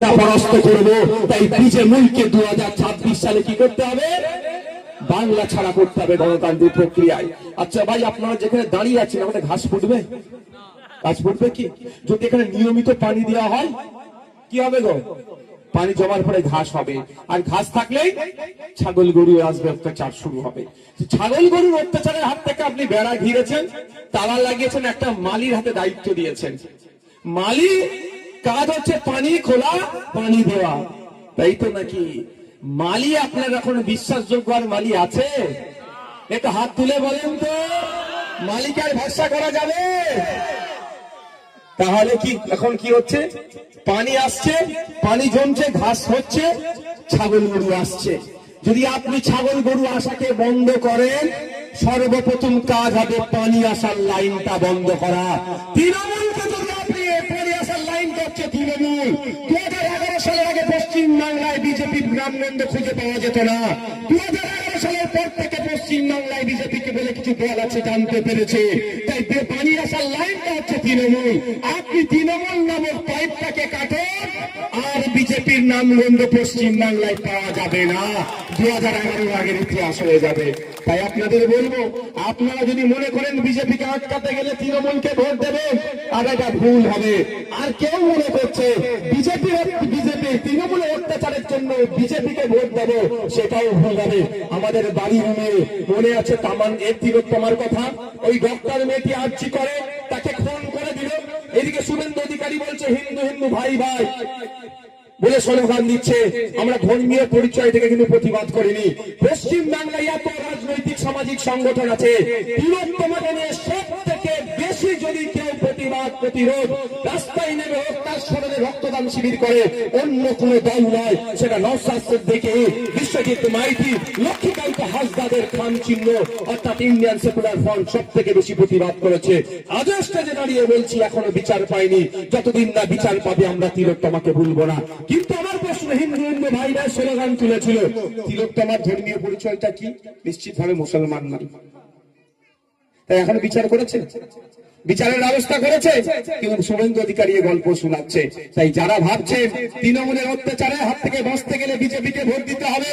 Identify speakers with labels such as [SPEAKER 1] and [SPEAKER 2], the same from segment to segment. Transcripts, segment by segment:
[SPEAKER 1] পরাস্ত করবো। তাই তৃণমূলকে 2026 সালে কি করতে হবে? বাংলা ছাড়া করতে হবে গণতান্ত্রিক প্রক্রিয়ায়। আচ্ছা ভাই, আপনারা যেখানে দাঁড়িয়ে আছেন আমাদের ঘাস ফুটবে? ঘাস ফুটবে কি? যদি এখানে নিয়মিত পানি দেওয়া হয় কি হবে গো? পানি জমার পরে ঘাস হবে, আর ঘাস থাকলেই ছাগল গরু আসবে, অত্যাচার শুরু হবে। ছাগল গরুর অত্যাচারের হাত থেকে আপনি বেড়া ঘিরেছেন, তালা লাগিয়েছেন, একটা মালির হাতে দায়িত্ব দিয়েছেন। মালি কাজ হচ্ছে পানি খোলা, পানি দেওয়া, তাই তো নাকি? মালি আপনার এখন বিশ্বাসযোগ্য আর মালি আছে? একটু হাত তুলে বলেন তো, মালিকের ভরসা করা যাবে? তাহলে কি এখন কি হচ্ছে? পানি আসছে, পানি জমছে, ঘাস হচ্ছে, ছাগল গরু আসছে। যদি আপনি ছাগল গরু আসাকে বন্ধ করেন, সর্বপ্রথম কাজ হবে পানি আসার লাইনটা বন্ধ করা। তৃণমূলকে যদি আপনি পানি আসার লাইনটা হচ্ছে তৃণমূল। 2011 সালের আগে পশ্চিম বাংলায় বিজেপির নামগন্ধ খুঁজে পাওয়া যেত না। 2011 সালের পর থেকে পশ্চিম বাংলায় বিজেপিকে বলে কিছু দল আছে জানতে পেরেছে। তাই পানি আসার লাইনটা হচ্ছে তৃণমূল। আপনি তৃণমূল নামক পাইপটাকে কাটেন, আর বিজেপির নামগন্ধ পশ্চিম বাংলায় পাওয়া যাবে না। 2011 আগের ইতিহাস হয়ে যাবে। তাই আপনাদের বলবো, আপনারা যদি মনে করেন বিজেপিকে আটকাতে গেলে তৃণমূলকে ভোট দেবেন, আর এটা ভুল হবে। আর কেউ মনে করছে বিজেপি তৃণমূলের অত্যাচারের জন্য বিজেপিকে ভোট দেবো, সেটাও ভুল হবে। আমাদের বাড়ির মেয়ে মনে আছে তামান এর তিলোত্তমার কথা? ওই ডক্টর মেয়েটি আর্জি করে, তাকে খুন করে দিল। এদিকে শুভেন্দু অধিকারী বলছে হিন্দু হিন্দু ভাই ভাই বলে স্লোগান দিচ্ছে। আমরা ধর্মীয় পরিচয় থেকে কিন্তু প্রতিবাদ করিনি। পশ্চিম বাংলায় এত রাজনৈতিক সামাজিক সংগঠন আছে, তিলোত্তমাকে নিয়ে সব থেকে বেশি যদি কেউ প্রতিবাদ প্রতিরোধ রাস্তায় নেমে হোক, তার স্মরণে রক্তদান শিবির করে, অন্য কোন দল নয়, সেটা নওশাদ সিদ্দিকী, বিশ্বজিৎ মাইতি, লক্ষ্মীকান্ত হাসদাদের খান চিহ্ন অর্থাৎ ইন্ডিয়ান সেকুলার ফ্রন্ট সব থেকে বেশি প্রতিবাদ করেছে। আজও স্টেজে দাঁড়িয়ে বলছি এখনো বিচার পাইনি, যতদিন না বিচার পাবে আমরা তিলোত্তমাকে ভুলবো না। কিন্তু আমার প্রশ্ন, হিন্দু হিন্দু ভাইরা স্লোগান তুলেছিল, তিলোত্তমার ধর্মীয় পরিচয়টা কি? নিশ্চিতভাবে মুসলমান নয়। তাই এখন বিচার করেছে, বিচারের ব্যবস্থা করেছে, কিন্তু শুভেন্দু অধিকারী গল্প শোনাচ্ছে। তাই যারা ভাবছেন তৃণমূলের অত্যাচারের হাত থেকে বাঁচতে গেলে বিজেপিকে ভোট দিতে হবে,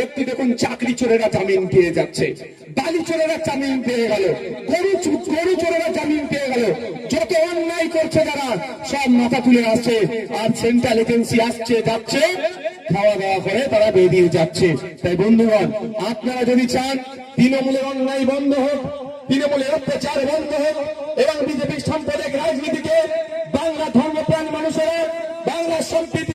[SPEAKER 1] একটু দেখুন চাকরি চোরেরা জামিন পেয়ে যাচ্ছে, বালি চোরেরা জামিন পেয়ে গেল, গরু চোরেরা জামিন পেয়ে গেল, যত অন্যায় করছে যারা সব মাথা তুলে আসছে, আর সেন্ট্রাল এজেন্সি আসছে যাচ্ছে, খাওয়া দাওয়া করে তারা বেরিয়ে যাচ্ছে। তাই বন্ধুগণ, আপনারা যদি চান তৃণমূলের অন্যায় বন্ধ হোক, তৃণমূলের অত্যাচার বন্ধ হোক, এবং বিজেপির সাম্প্রদায়িক রাজনীতিকে বাংলা ধর্মপ্রাণ মানুষেরা বাংলার সম্প্রীতি